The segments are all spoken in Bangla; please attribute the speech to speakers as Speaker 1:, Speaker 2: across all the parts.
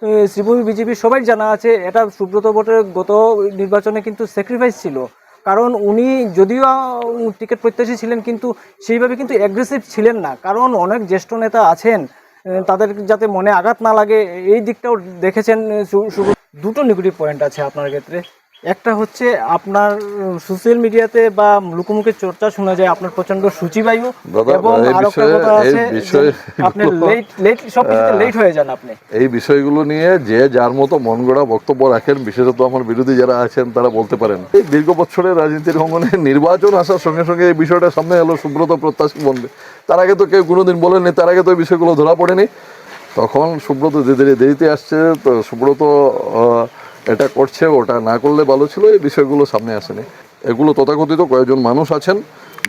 Speaker 1: শ্রীভূমি বিজেপি সবাই জানা আছে, এটা সুব্রত ভট্টাচার্যের গত নির্বাচনে কিন্তু স্যাক্রিফাইস ছিল। কারণ উনি যদিও টিকিট প্রত্যাশী ছিলেন, কিন্তু সেইভাবে কিন্তু অ্যাগ্রেসিভ ছিলেন না। কারণ অনেক জ্যেষ্ঠ নেতা আছেন, তাদের যাতে মনে আঘাত না লাগে এই দিকটাও দেখেছেন। দুটো নেগেটিভ পয়েন্ট আছে আপনার ক্ষেত্রে। একটা হচ্ছে আপনার সোশ্যাল মিডিয়াতে বা লোকমুখে চর্চা শোনা যায় আপনার প্রচন্ড সূচিবায়ু, এবং আরেকটা কথা আছে আপনি লেট সবকিছুতে লেট হয়ে যান। আপনি
Speaker 2: এই বিষয়গুলো নিয়ে যে যার মতো মন গড়া বক্তব্য রাখেন, বিশেষত আমার বিরোধী যারা আছেন তারা বলতে পারেন। এই দীর্ঘ বছরের রাজনীতির অঙ্গনে নির্বাচন আসার সঙ্গে সঙ্গে এই বিষয়টা সামনে এলো, সুব্রত প্রত্যাশী বলবে। তার আগে তো কেউ কোনোদিন বলেননি, তার আগে তো এই বিষয়গুলো ধরা পড়েনি। তখন সুব্রত দেরিতে আসছে, তো সুব্রত এটা করছে, ওটা না করলে ভালো ছিল, এই বিষয়গুলো সামনে আসেনি। এগুলো তথাকথিত কয়েকজন মানুষ আছেন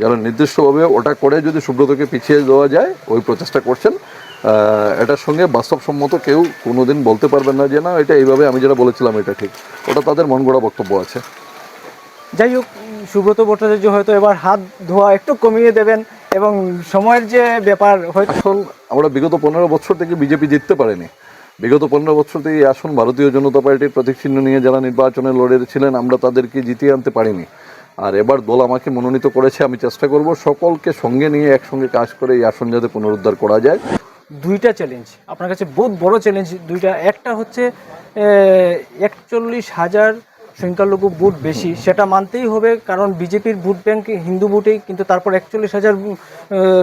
Speaker 2: যারা নির্দিষ্টভাবে ওটা করে যদি সুব্রতকে পিছিয়ে দেওয়া যায় ওই প্রচেষ্টা করছেন। এটার সঙ্গে বাস্তবসম্মত কেউ কোনোদিন বলতে পারবেন না যে না এটা এইভাবে আমি যেটা বলেছিলাম এটা ঠিক। ওটা তাদের মন গড়া বক্তব্য আছে।
Speaker 1: যাই হোক, সুব্রত ভট্টাচার্য হয়তো এবার হাত ধোয়া একটু কমিয়ে দেবেন, এবং সময়ের যে ব্যাপার হয়তো।
Speaker 2: এখন আমরা বিগত 15 বছর থেকে বিজেপি জিততে পারেনি। বিগত 15 বছর থেকে এই আসন ভারতীয় জনতা পার্টির প্রতীক চিহ্ন নিয়ে যারা নির্বাচনে লড়েছিলেন, আমরা তাদেরকে জিতিয়ে আনতে পারিনি। আর এবার দল আমাকে মনোনীত করেছে, আমি চেষ্টা করব সকলকে সঙ্গে নিয়ে একসঙ্গে কাজ করে এই আসন যাতে পুনরুদ্ধার করা যায়।
Speaker 1: দুইটা চ্যালেঞ্জ আপনার কাছে, বহুত বড় চ্যালেঞ্জ দুইটা। একটা হচ্ছে 41,000 সংখ্যালঘু ভোট বেশি, সেটা মানতেই হবে, কারণ বিজেপির ভোট ব্যাংক হিন্দু ভোটেই, কিন্তু তারপর 41,000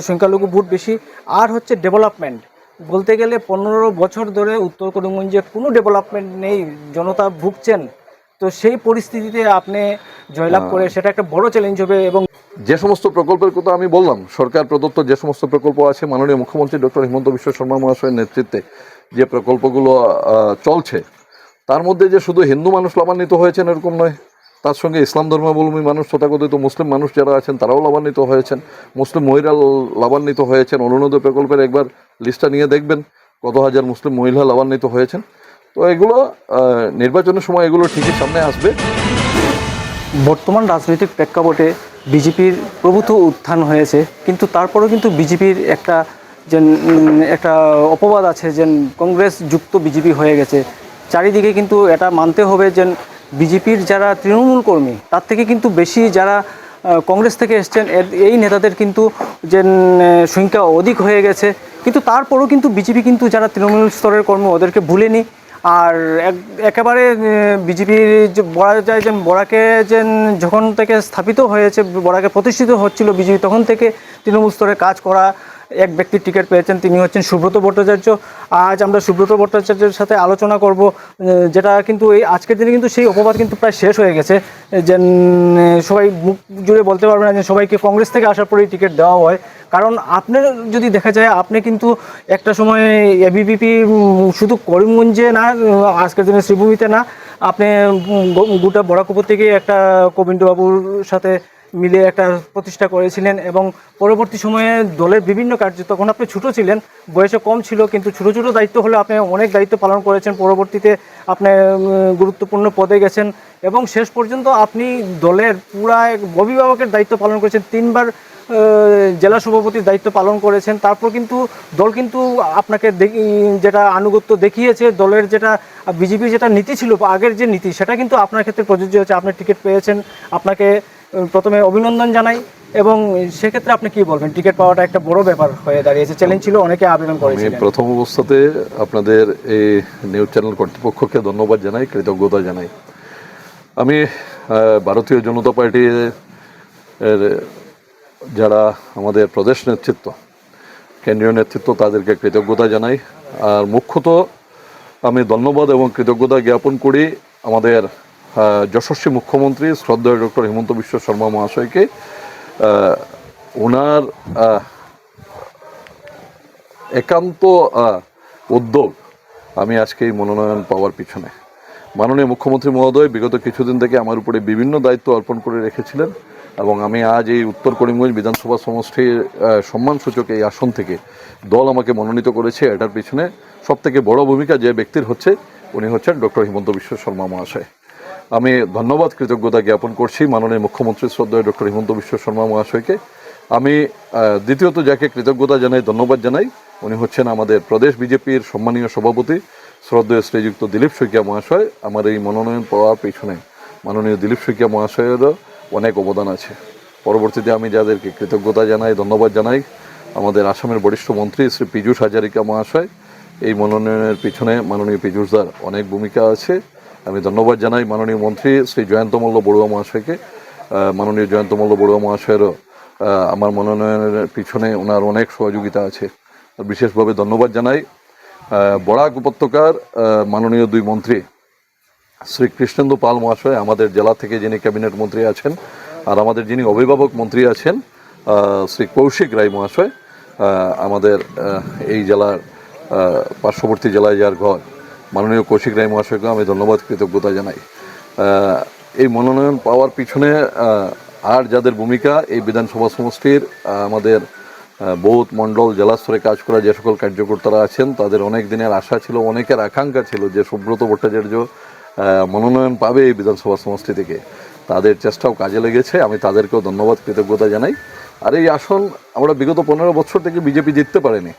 Speaker 1: সংখ্যালঘু ভোট বেশি। আর হচ্ছে ডেভেলপমেন্ট, বলতে গেলে 15 বছর ধরে উত্তর করিমগঞ্জে কোনো ডেভেলপমেন্ট নেই, জনতা ভুগছেন। তো সেই পরিস্থিতিতে আপনি জয়লাভ করে সেটা একটা বড় চ্যালেঞ্জ হবে। এবং
Speaker 2: যে সমস্ত প্রকল্পের কথা আমি বললাম, সরকার প্রদত্ত যে সমস্ত প্রকল্প আছে, মাননীয় মুখ্যমন্ত্রী ডক্টর হিমন্ত বিশ্ব শর্মা মহাশয়ের নেতৃত্বে যে প্রকল্পগুলো চলছে, তার মধ্যে যে শুধু হিন্দু মানুষ লাভান্বিত হয়েছেন এরকম নয়, তার সঙ্গে ইসলাম ধর্মাবলম্বী মানুষ, তথাকথিত মুসলিম মানুষ যারা আছেন তারাও লাভান্বিত হয়েছেন, মুসলিম মহিলা লাভান্বিত হয়েছেন। অরুণোদয় প্রকল্পের একবার লিস্টটা নিয়ে দেখবেন কত হাজার মুসলিম মহিলা লাভান্বিত হয়েছেন। তো এগুলো নির্বাচনের সময় এগুলো ঠিকই সামনে আসবে।
Speaker 1: বর্তমান রাজনৈতিক প্রেক্ষাপটে বিজেপির প্রভূত উত্থান হয়েছে, কিন্তু তারপরেও কিন্তু বিজেপির একটা অপবাদ আছে যে কংগ্রেস যুক্ত বিজেপি হয়ে গেছে চারিদিকে। কিন্তু এটা মানতে হবে যে বিজেপির যারা তৃণমূল কর্মী তার থেকে কিন্তু বেশি যারা কংগ্রেস থেকে এসছেন এই নেতাদের কিন্তু যে সংখ্যা অধিক হয়ে গেছে। কিন্তু তারপরেও কিন্তু বিজেপি কিন্তু যারা তৃণমূল স্তরের কর্মী ওদেরকে ভুলেনি। আর একেবারে বিজেপির যে বলা যায় যে বড়াকে যে যখন থেকে স্থাপিত হয়েছে, বড়াকে প্রতিষ্ঠিত হচ্ছিল বিজেপি, তখন থেকে তৃণমূল স্তরে কাজ করা এক ব্যক্তির টিকিট পেয়েছেন, তিনি হচ্ছেন সুব্রত ভট্টাচার্য। আজ আমরা সুব্রত ভট্টাচার্যের সাথে আলোচনা করব, যেটা কিন্তু এই আজকের দিনে কিন্তু সেই অপবাদ কিন্তু প্রায় শেষ হয়ে গেছে, যে সবাই মুখ জুড়ে বলতে পারবে না যে সবাইকে কংগ্রেস থেকে আসার পরেই টিকিট দেওয়া হয়। কারণ আপনার যদি দেখা যায়, আপনি কিন্তু একটা সময় এবিভিপি শুধু করিমগঞ্জে না, আজকের দিনে শ্রীভূমিতে না, আপনি গোটা বরাকপুর থেকে একটা গোবিন্দবাবুর সাথে মিলে একটা প্রতিষ্ঠা করেছিলেন, এবং পরবর্তী সময়ে দলের বিভিন্ন কার্য, তখন আপনি ছোটো ছিলেন, বয়সে কম ছিল, কিন্তু ছোটো ছোটো দায়িত্ব হলে আপনি অনেক দায়িত্ব পালন করেছেন। পরবর্তীতে আপনি গুরুত্বপূর্ণ পদে গেছেন, এবং শেষ পর্যন্ত আপনি দলের পুরা অভিভাবকের দায়িত্ব পালন করেছেন, 3 বার জেলা সভাপতির দায়িত্ব পালন করেছেন। তারপর কিন্তু দল কিন্তু আপনাকে যেটা আনুগত্য দেখিয়েছে, দলের যেটা বিজেপির যেটা নীতি ছিল আগের যে নীতি, সেটা কিন্তু আপনার ক্ষেত্রে প্রযোজ্য হচ্ছে। আপনি টিকিট পেয়েছেন, আপনাকে প্রথমে অভিনন্দন জানাই। এবং সেক্ষেত্রে আপনি কি বলবেন? টিকিট পাওয়াটা একটা বড় ব্যাপার হয়ে দাঁড়িয়েছে, চ্যালেঞ্জ ছিল, অনেকে আবেদন করেছিলেন।
Speaker 2: আমি প্রথম অবস্থাতে আপনাদের এই নিউজ চ্যানেল কর্তৃপক্ষকে ধন্যবাদ জানাই, কৃতজ্ঞতা জানাই। আমি ভারতীয় জনতা পার্টির যারা আমাদের প্রদেশ নেতৃত্ব, কেন্দ্রীয় নেতৃত্ব, তাদেরকে কৃতজ্ঞতা জানাই। আর মুখ্যত আমি ধন্যবাদ এবং কৃতজ্ঞতা জ্ঞাপন করি আমাদের যশস্বী মুখ্যমন্ত্রী শ্রদ্ধেয় ডক্টর হিমন্ত বিশ্ব শর্মা মহাশয়কে। ওনার একান্ত উদ্যোগ আমি আজকে এই মনোনয়ন পাওয়ার পিছনে। মাননীয় মুখ্যমন্ত্রী মহোদয় বিগত কিছুদিন থেকে আমার উপরে বিভিন্ন দায়িত্ব অর্পণ করে রেখেছিলেন, এবং আমি আজ এই উত্তর করিমগঞ্জ বিধানসভা সমষ্টির সম্মানসূচক এই আসন থেকে দল আমাকে মনোনীত করেছে। এটার পিছনে সবথেকে বড় ভূমিকা যে ব্যক্তির হচ্ছে, উনি হচ্ছেন ডক্টর হিমন্ত বিশ্ব শর্মা মহাশয়। আমি ধন্যবাদ, কৃতজ্ঞতা জ্ঞাপন করছি মাননীয় মুখ্যমন্ত্রী শ্রদ্ধেয় ডক্টর হিমন্ত বিশ্ব শর্মা মহাশয়কে। আমি দ্বিতীয়ত যাকে কৃতজ্ঞতা জানাই, ধন্যবাদ জানাই, উনি হচ্ছেন আমাদের প্রদেশ বিজেপির সম্মানীয় সভাপতি শ্রদ্ধেয় শ্রীযুক্ত দিলীপ শইকীয়া মহাশয়, আমার এই মনোনয়ন পাওয়ার পিছনে মাননীয় দিলীপ শইকীয়া মহাশয়েরও অনেক অবদান আছে। পরবর্তীতে আমি যাদেরকে কৃতজ্ঞতা জানাই, ধন্যবাদ জানাই, আমাদের আসামের বরিষ্ঠ মন্ত্রী শ্রী পীযূষ হাজারিকা মহাশয়, এই মনোনয়নের পিছনে মাননীয় পীযূষদার অনেক ভূমিকা আছে। আমি ধন্যবাদ জানাই মাননীয় মন্ত্রী শ্রী জয়ন্ত মল্ল বড়ুয়া মহাশয়কে। মাননীয় জয়ন্ত মল্ল বড়ুয়া মহাশয়েরও আমার মনোনয়নের পিছনে ওনার অনেক সহযোগিতা আছে। বিশেষভাবে ধন্যবাদ জানাই বরাক উপত্যকার মাননীয় দুই মন্ত্রী শ্রী কৃষ্ণেন্দু পাল মহাশয়, আমাদের জেলা থেকে যিনি ক্যাবিনেট মন্ত্রী আছেন, আর আমাদের যিনি অভিভাবক মন্ত্রী আছেন শ্রী কৌশিক রায় মহাশয়, আমাদের এই জেলার পার্শ্ববর্তী জেলায় যার ঘর, মাননীয় কৌশিক রায় মহাশয়কে আমি ধন্যবাদ কৃতজ্ঞতা জানাই। এই মনোনয়ন পাওয়ার পিছনে আর যাদের ভূমিকা, এই বিধানসভা সমষ্টির আমাদের বহুত মণ্ডল জেলা স্তরে কাজ করা যে সকল কার্যকর্তারা আছেন, তাদের অনেক দিনের আশা ছিল, অনেকের আকাঙ্ক্ষা ছিল যে সুব্রত ভট্টাচার্য মনোনয়ন পাবে এই বিধানসভা সমষ্টি থেকে। তাদের চেষ্টাও কাজে লেগেছে, আমি তাদেরকেও ধন্যবাদ কৃতজ্ঞতা জানাই। আর এই আসন আমরা বিগত 15 বছর থেকে বিজেপি জিততে পারেনি।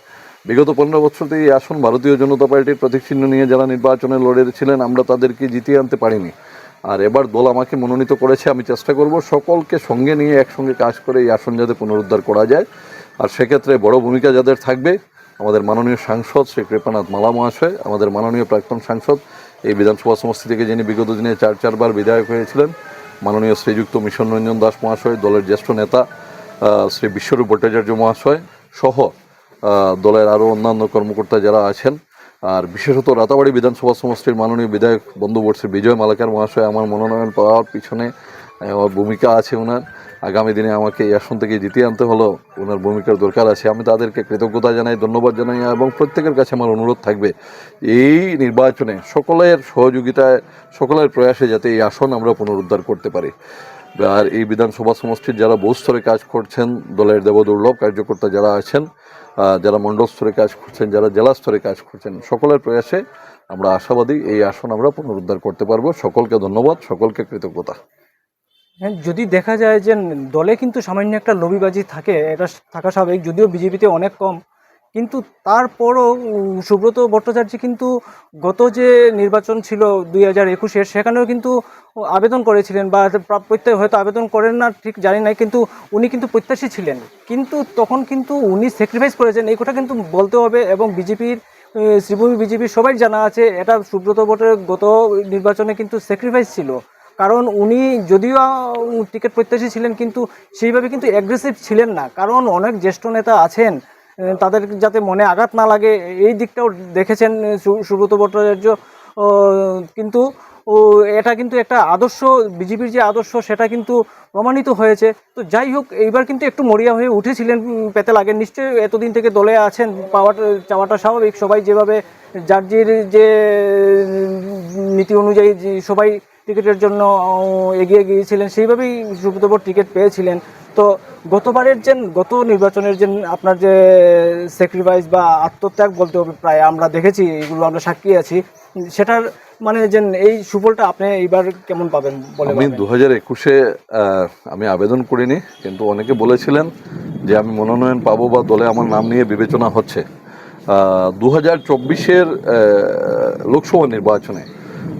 Speaker 2: বিগত 15 বছর থেকে এই আসন ভারতীয় জনতা পার্টির প্রতীক চিহ্ন নিয়ে যারা নির্বাচনে লড়েছিলেন, আমরা তাদেরকে জিতিয়ে আনতে পারিনি। আর এবার দল আমাকে মনোনীত করেছে, আমি চেষ্টা করব সকলকে সঙ্গে নিয়ে একসঙ্গে কাজ করে এই আসন যাতে পুনরুদ্ধার করা যায়। আর সেক্ষেত্রে বড় ভূমিকা যাদের থাকবে, আমাদের মাননীয় সাংসদ শ্রী কৃপানাথ মালা মহাশয়, আমাদের মাননীয় প্রাক্তন সাংসদ, এই বিধানসভা সমষ্টি থেকে যিনি বিগত দিনে 4বার বিধায়ক হয়েছিলেন, মাননীয় শ্রীযুক্ত মিশন রঞ্জন দাস মহাশয়, দলের জ্যেষ্ঠ নেতা শ্রী বিশ্বরূপ ভট্টাচার্য মহাশয় সহ দলের আরও অন্যান্য কর্মকর্তা যারা আছেন, আর বিশেষত রাতাবাড়ি বিধানসভা সমষ্টির মাননীয় বিধায়ক বন্ধুবর্ষ বিজয় মালাকার মহাশয়, আমার মনোনয়ন পাওয়ার পিছনে ভূমিকা আছে ওনার। আগামী দিনে আমাকে এই আসন থেকে জিতিয়ে আনতে হলো, ওনার ভূমিকার দরকার আছে। আমি তাদেরকে কৃতজ্ঞতা জানাই, ধন্যবাদ জানাই, এবং প্রত্যেকের কাছে আমার অনুরোধ থাকবে এই নির্বাচনে সকলের সহযোগিতায়, সকলের প্রয়াসে যাতে এই আসন আমরা পুনরুদ্ধার করতে পারি। আর এই বিধানসভা সমষ্টির যারা বুথ স্তরে কাজ করছেন, দলের দেবদুর্লভ কার্যকর্তা যারা আছেন, যারা মণ্ডল স্তরে কাজ করছেন, যারা জেলা স্তরে কাজ করছেন, সকলের প্রয়াসে আমরা আশাবাদী এই আসন আমরা পুনরুদ্ধার করতে পারবো। সকলকে ধন্যবাদ, সকলকে কৃতজ্ঞতা।
Speaker 1: হ্যাঁ, যদি দেখা যায় যে দলে কিন্তু সামান্য একটা লবিবাজি থাকে, এটা থাকা স্বাভাবিক, যদিও বিজেপিতে অনেক কম, কিন্তু তারপরও সুব্রত ভট্টাচার্য কিন্তু গত যে নির্বাচন ছিল 2021-এর, সেখানেও কিন্তু আবেদন করেছিলেন, বা প্রত্যয় হয়তো আবেদন করেন না ঠিক জানি না, কিন্তু উনি কিন্তু প্রত্যাশী ছিলেন, কিন্তু তখন কিন্তু উনি স্যাক্রিফাইস করেছেন, এই কথা কিন্তু বলতে হবে। এবং বিজেপির শ্রীভূমি বিজেপির সবাই জানা আছে, এটা সুব্রত ভট্টের গত নির্বাচনে কিন্তু স্যাক্রিফাইস ছিল, কারণ উনি যদিও টিকিট প্রত্যাশী ছিলেন, কিন্তু সেইভাবে কিন্তু অ্যাগ্রেসিভ ছিলেন না, কারণ অনেক জ্যেষ্ঠ নেতা আছেন, তাদের যাতে মনে আঘাত না লাগে এই দিকটাও দেখেছেন সুব্রত ভট্টাচার্য। কিন্তু এটা কিন্তু একটা আদর্শ, বিজেপির যে আদর্শ সেটা কিন্তু প্রমাণিত হয়েছে। তো যাই হোক, এইবার কিন্তু একটু মরিয়া হয়ে উঠেছিলেন পেতে লাগে, নিশ্চয়ই এতদিন থেকে দলে আছেন, চাওয়াটা স্বাভাবিক। সবাই যেভাবে জার্জির যে নীতি অনুযায়ী সবাই টিকিটের জন্য এগিয়ে গিয়েছিলেন, সেইভাবেই সুব্রত টিকিট পেয়েছিলেন। তো গত নির্বাচনের যে আপনার যে স্যাক্রিফাইস বা আত্মত্যাগ বলতে হবে, প্রায় আমরা দেখেছি, এগুলো আমরা সাক্ষী আছি, সেটার মানে যে এই সুফলটা আপনি এইবার কেমন পাবেন বলে?
Speaker 2: আমি 2021-এ আমি আবেদন করিনি, কিন্তু অনেকে বলেছিলেন যে আমি মনোনয়ন পাবো বা দলে আমার নাম নিয়ে বিবেচনা হচ্ছে। 2024-এর লোকসভা নির্বাচনে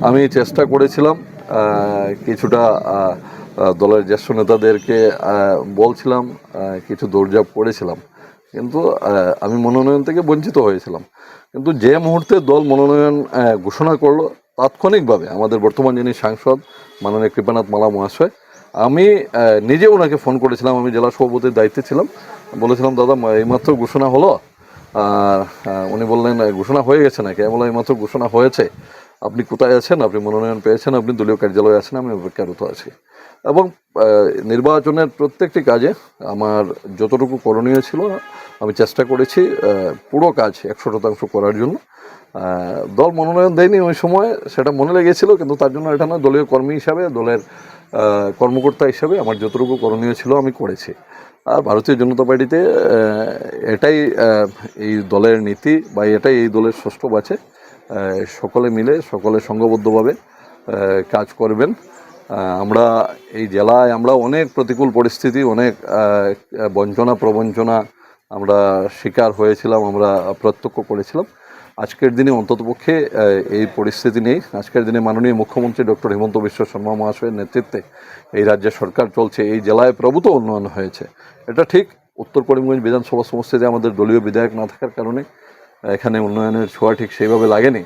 Speaker 2: আমি চেষ্টা করেছিলাম, কিছুটা দলের জ্যেষ্ঠ নেতাদেরকে বলছিলাম, কিছু দৌড়ঝাঁপ করেছিলাম, কিন্তু আমি মনোনয়ন থেকে বঞ্চিত হয়েছিলাম। কিন্তু যে মুহূর্তে দল মনোনয়ন ঘোষণা করলো, তাৎক্ষণিকভাবে আমাদের বর্তমান যিনি সাংসদ মাননীয় কৃপানাথ মালা মহাশয়, আমি নিজে ওনাকে ফোন করেছিলাম, আমি জেলা সভাপতির দায়িত্বে ছিলাম, বলেছিলাম দাদা এইমাত্র ঘোষণা হলো। উনি বললেন ঘোষণা হয়ে গেছে নাকি? আমি বললাম এইমাত্র ঘোষণা হয়েছে, আপনি কোথায় আছেন? আপনি মনোনয়ন পেয়েছেন, আপনি দলীয় কার্যালয়ে আছেন? আমি অপেক্ষারত আছি। এবং নির্বাচনের প্রত্যেকটি কাজে আমার যতটুকু করণীয় ছিল আমি চেষ্টা করেছি পুরো কাজ 100% করার জন্য। দল মনোনয়ন দেয়নি ওই সময়, সেটা মনে লেগেছিল, কিন্তু তার জন্য এটা না, দলীয় কর্মী হিসাবে, দলের কর্মকর্তা হিসাবে আমার যতটুকু করণীয় ছিল আমি করেছি। আর ভারতীয় জনতা পার্টিতে এটাই এই দলের নীতি, বা এটাই এই দলের ষষ্ঠ বাছে, সকলে মিলে সকলে সংঘবদ্ধভাবে কাজ করবেন। আমরা এই জেলায় আমরা অনেক প্রতিকূল পরিস্থিতি, অনেক বঞ্চনা প্রবঞ্চনা আমরা শিকার হয়েছিলাম, আমরা প্রত্যক্ষ করেছিলাম। আজকের দিনে অন্ততপক্ষে এই পরিস্থিতি নেই। আজকের দিনে মাননীয় মুখ্যমন্ত্রী ডক্টর হিমন্ত বিশ্ব শর্মা মহাশয়ের নেতৃত্বে এই রাজ্যের সরকার চলছে, এই জেলায় প্রভূত উন্নয়ন হয়েছে। এটা ঠিক, উত্তর করিমগঞ্জ বিধানসভা সমষ্টিতে আমাদের দলীয় বিধায়ক না থাকার কারণে এখানে উন্নয়নের ছোঁয়া ঠিক সেইভাবে লাগেনি,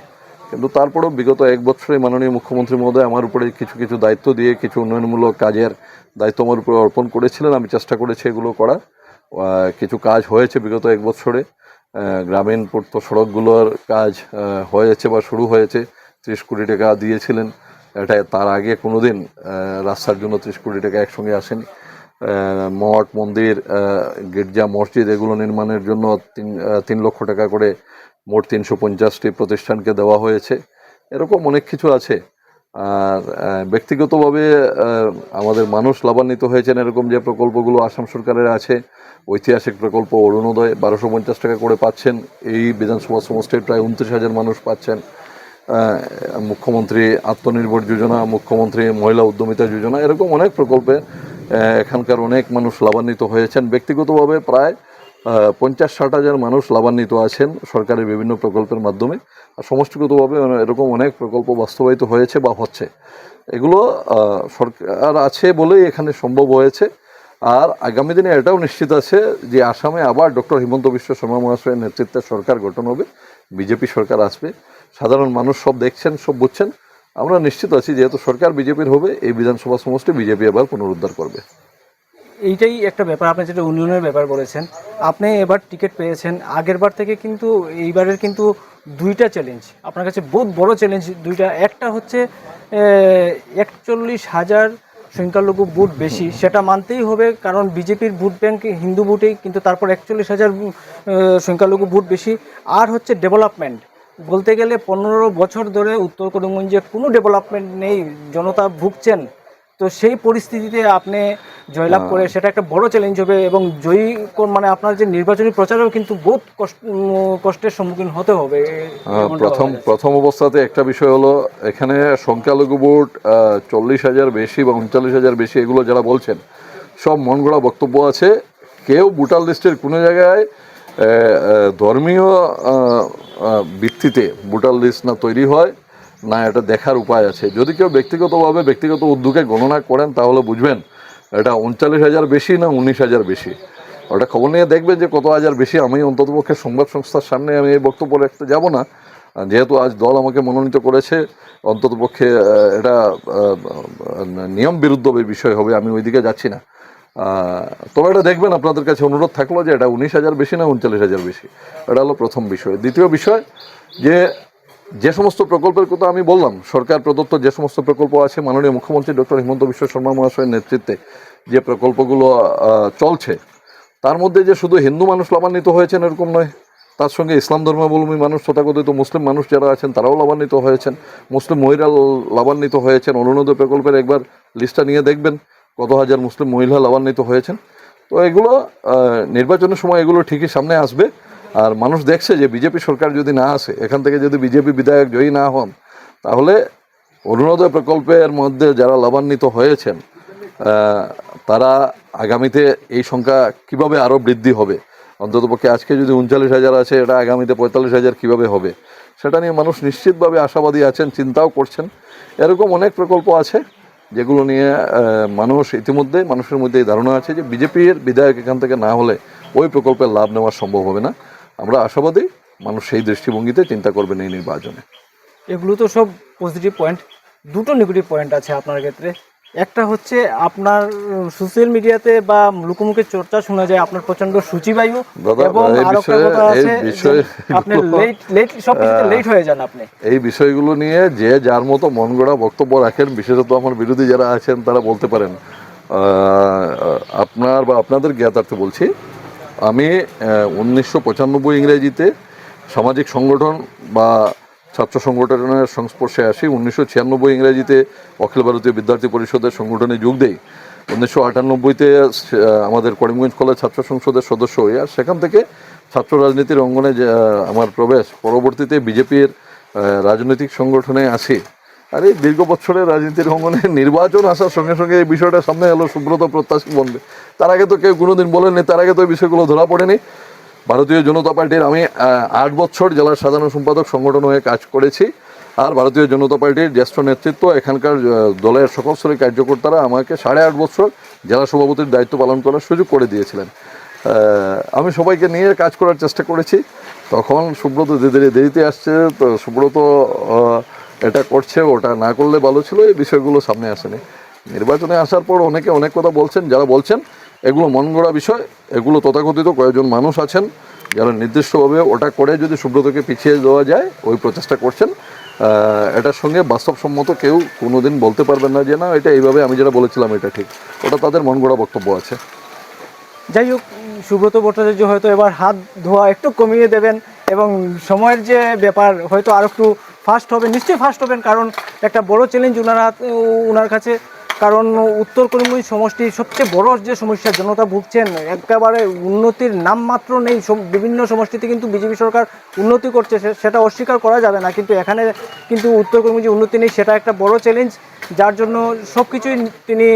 Speaker 2: কিন্তু তারপরেও বিগত এক বছরে মাননীয় মুখ্যমন্ত্রী মহোদয় আমার উপরে কিছু কিছু দায়িত্ব দিয়ে কিছু উন্নয়নমূলক কাজের দায়িত্ব আমার উপরে অর্পণ করেছিলেন। আমি চেষ্টা করেছি এগুলো করার। কিছু কাজ হয়েছে বিগত এক বছরে। গ্রামীণ পূর্ত সড়কগুলোর কাজ হয়েছে বা শুরু হয়েছে। 30 কোটি টাকা দিয়েছিলেন, এটা তার আগে কোনোদিন রাস্তার জন্য 30 কোটি টাকা একসঙ্গে আসেনি। মঠ মন্দির গির্জা মসজিদ এগুলো নির্মাণের জন্য 3 লক্ষ টাকা করে মোট 350টি প্রতিষ্ঠানকে দেওয়া হয়েছে। এরকম অনেক কিছু আছে। আর ব্যক্তিগতভাবে আমাদের মানুষ লাভান্বিত হয়েছেন এরকম যে প্রকল্পগুলো আসাম সরকারের আছে, ঐতিহাসিক প্রকল্প অরুণোদয় 1250 টাকা করে পাচ্ছেন, এই বিধানসভা সমষ্টির প্রায় 29,000 মানুষ পাচ্ছেন। মুখ্যমন্ত্রী আত্মনির্ভর যোজনা, মুখ্যমন্ত্রী মহিলা উদ্যমিতা যোজনা, এরকম অনেক প্রকল্পে এখানকার অনেক মানুষ লাভান্বিত হয়েছেন। ব্যক্তিগতভাবে প্রায় 50-60 হাজার মানুষ লাভান্বিত আছেন সরকারের বিভিন্ন প্রকল্পের মাধ্যমে। আর সমষ্টিগতভাবে এরকম অনেক প্রকল্প বাস্তবায়িত হয়েছে বা হচ্ছে। এগুলো সরকার আছে বলেই এখানে সম্ভব হয়েছে। আর আগামী দিনে এটাও নিশ্চিত আছে যে আসামে আবার ডক্টর হিমন্ত বিশ্ব শর্মা মহাশয়ের নেতৃত্বে সরকার গঠন হবে, বিজেপি সরকার আসবে। সাধারণ মানুষ সব দেখছেন, সব বুঝছেন। আমরা নিশ্চিত আছি যেহেতু সরকার বিজেপির হবে, এই বিধানসভা সমষ্টি বিজেপি আবার পুনরুদ্ধার করবে।
Speaker 1: এইটাই একটা ব্যাপার, আপনি যেটা উন্নয়নের ব্যাপার বলেছেন, আপনি এবার টিকিট পেয়েছেন। আগের বার থেকে কিন্তু এইবারের কিন্তু দুইটা চ্যালেঞ্জ আপনার কাছে, বহুত বড় চ্যালেঞ্জ দুইটা। একটা হচ্ছে 41,000 সংখ্যালঘু ভোট বেশি, সেটা মানতেই হবে, কারণ বিজেপির ভোট ব্যাংক হিন্দু ভোটেই, কিন্তু তারপর 41,000 সংখ্যালঘু ভোট বেশি। আর হচ্ছে ডেভেলপমেন্ট, বলতে গেলে 15 বছর ধরে উত্তর করিমগঞ্জে কোনো ডেভেলপমেন্ট নেই, জনতা ভুগছেন। তো সেই পরিস্থিতিতে আপনি জয়লাভ করে সেটা একটা বড় চ্যালেঞ্জ হবে, এবং জয়ী মানে আপনার যে নির্বাচনী প্রচারেও কিন্তু বহুত কষ্টের সম্মুখীন হতে হবে।
Speaker 2: প্রথম অবস্থাতে একটা বিষয় হলো, এখানে সংখ্যালঘু ভোট 40,000 বেশি বা 39,000 বেশি, এগুলো যারা বলছেন সব মন গড়া বক্তব্য আছে। কেউ ভোটার লিস্টের কোনো জায়গায় ধর্মীয় ভিত্তিতে ভোটার লিস্ট না তৈরি হয় না, এটা দেখার উপায় আছে। যদি কেউ ব্যক্তিগতভাবে ব্যক্তিগত উদ্যোগে গণনা করেন তাহলে বুঝবেন এটা 39,000 বেশি না 19,000 বেশি। ওটা খবর নিয়ে দেখবেন যে কত হাজার বেশি। আমি অন্ততপক্ষে সংবাদ সংস্থার সামনে আমি এই বক্তব্য রাখতে যাব না, যেহেতু আজ দল আমাকে মনোনীত করেছে। অন্ততপক্ষে এটা নিয়ম বিরুদ্ধ বিষয় হবে, আমি ওইদিকে যাচ্ছি না। তবে এটা দেখবেন, আপনাদের কাছে অনুরোধ থাকলো যে এটা 19,000 বেশি না 39,000 বেশি। এটা হলো প্রথম বিষয়। দ্বিতীয় বিষয়, যে সমস্ত প্রকল্পের কথা আমি বললাম, সরকার প্রদত্ত যে সমস্ত প্রকল্প আছে, মাননীয় মুখ্যমন্ত্রী ডক্টর হিমন্ত বিশ্ব শর্মা মহাশয়ের নেতৃত্বে যে প্রকল্পগুলো চলছে, তার মধ্যে যে শুধু হিন্দু মানুষ লাভান্বিত হয়েছেন এরকম নয়, তার সঙ্গে ইসলাম ধর্মাবলম্বী মানুষ, তথাকথিত মুসলিম মানুষ যারা আছেন তারাও লাভান্বিত হয়েছেন, মুসলিম মহিলা লাভান্বিত হয়েছেন। অরুণোদয় প্রকল্পের একবার লিস্টটা নিয়ে দেখবেন কত হাজার মুসলিম মহিলা লাভান্বিত হয়েছেন। তো এগুলো নির্বাচনের সময় এগুলো ঠিকই সামনে আসবে। আর মানুষ দেখছে যে বিজেপি সরকার যদি না আসে, এখান থেকে যদি বিজেপি বিধায়ক জয়ী না হন, তাহলে অরুণোদয় প্রকল্পের মধ্যে যারা লাভান্বিত হয়েছেন তারা আগামীতে এই সংখ্যা কিভাবে আরও বৃদ্ধি হবে। অন্ততপক্ষে আজকে যদি 39,000 আছে, এটা আগামীতে 45,000 কীভাবে হবে, সেটা নিয়ে মানুষ নিশ্চিতভাবে আশাবাদী আছেন, চিন্তাও করছেন। এরকম অনেক প্রকল্প আছে যেগুলো নিয়ে মানুষের মধ্যে এই ধারণা আছে যে বিজেপির বিধায়ক এখান থেকে না হলে ওই প্রকল্পের লাভ নেওয়া সম্ভব হবে না। আমরা আশাবাদী মানুষ সেই দৃষ্টিভঙ্গিতে চিন্তা করবেন এই নির্বাচনে।
Speaker 1: এগুলো তো সব পজিটিভ পয়েন্ট। দুটো নেগেটিভ পয়েন্ট আছে আপনার ক্ষেত্রে। একটা হচ্ছে আপনার সোশ্যাল মিডিয়াতে বা লোকমুখে চর্চা শোনা যায় আপনার প্রচন্ড সূচিবায়ু, এবং আরেকটা কথা আছে আপনি লেট সবকিছুতে লেট হয়ে যান। আপনি
Speaker 2: এই বিষয়গুলো নিয়ে যে যার মতো মন গড়া বক্তব্য রাখেন, বিশেষত আমার বিরোধী যারা আছেন তারা বলতে পারেন। আপনাদের জ্ঞাতার্থে বলছি, আমি 1995 ইংরেজিতে সামাজিক সংগঠন বা ছাত্র সংগঠনের সংস্পর্শে আসি। 1996 ইংরেজিতে অখিল ভারতীয় বিদ্যার্থী পরিষদের সংগঠনে যোগ দেই। 1998-তে আমাদের করিমগঞ্জ কলেজ ছাত্র সংসদের সদস্য হই। আর সেখান থেকে ছাত্র রাজনীতির অঙ্গনে আমার প্রবেশ। পরবর্তীতে বিজেপির রাজনৈতিক সংগঠনে আসি। আর এই দীর্ঘ বছরের রাজনীতির অঙ্গনে নির্বাচন আসার সঙ্গে সঙ্গে এই বিষয়টা সামনে এলো, সুব্রত প্রত্যাশী বনবে। তার আগে তো কেউ কোনোদিন বলেননি, তার আগে তো এই বিষয়গুলো ধরা পড়েনি। ভারতীয় জনতা পার্টির আমি 8 বছর জেলার সাধারণ সম্পাদক সংগঠন হয়ে কাজ করেছি। আর ভারতীয় জনতা পার্টির জ্যেষ্ঠ নেতৃত্ব, এখানকার দলের সকল স্তরের কার্যকর্তারা আমাকে 8.5 বছর জেলা সভাপতির দায়িত্ব পালন করার সুযোগ করে দিয়েছিলেন। আমি সবাইকে নিয়ে কাজ করার চেষ্টা করেছি। তখন সুব্রত দেরিতে আসছে, তো সুব্রত এটা করছে, ওটা না করলে ভালো ছিল, এই বিষয়গুলো সামনে আসেনি। নির্বাচনে আসার পর অনেকে অনেক কথা বলছেন, যারা বলছেন এগুলো মন গড়া বিষয়। এগুলো তথাকথিত কয়েকজন মানুষ আছেন যারা নির্দিষ্টভাবে ওটা করে যদি সুব্রতকে পিছিয়ে দেওয়া যায় ওই প্রচেষ্টা করছেন। এটার সঙ্গে বাস্তবসম্মত কেউ কোনোদিন বলতে পারবেন না যে না এটা এইভাবে আমি যেটা বলেছিলাম এটা ঠিক। ওটা তাদের মন গড়া বক্তব্য আছে।
Speaker 1: যাই হোক, সুব্রত ভট্টাচার্য হয়তো এবার হাত ধোয়া একটু কমিয়ে দেবেন এবং সময়ের যে ব্যাপার হয়তো আর একটু ফাস্ট হবে, নিশ্চয়ই ফাস্ট হবেন, কারণ একটা বড় চ্যালেঞ্জ ওনার কাছে। কারণ উত্তর করিমগঞ্জ সমষ্টির সবচেয়ে বড় যে সমস্যা জনতা ভুগছেন, একেবারে উন্নতির নামমাত্র নেই। বিভিন্ন সমষ্টিতে কিন্তু বিজেপি সরকার উন্নতি করছে, সেটা অস্বীকার করা যাবে না, কিন্তু এখানে কিন্তু উত্তর করিমগঞ্জে উন্নতি নেই, সেটা একটা বড় চ্যালেঞ্জ। যার জন্য তিনি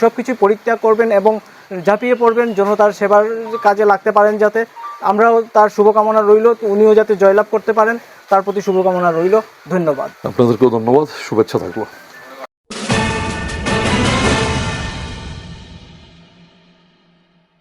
Speaker 1: সব কিছুই পরিত্যাগ করবেন এবং ঝাঁপিয়ে পড়বেন জনতার সেবার কাজে লাগতে পারেন, যাতে আমরাও তার শুভকামনা রইল, উনিও যাতে জয়লাভ করতে পারেন তার প্রতি শুভকামনা রইল। ধন্যবাদ।
Speaker 2: আপনাদেরকেও ধন্যবাদ, শুভেচ্ছা থাকলো।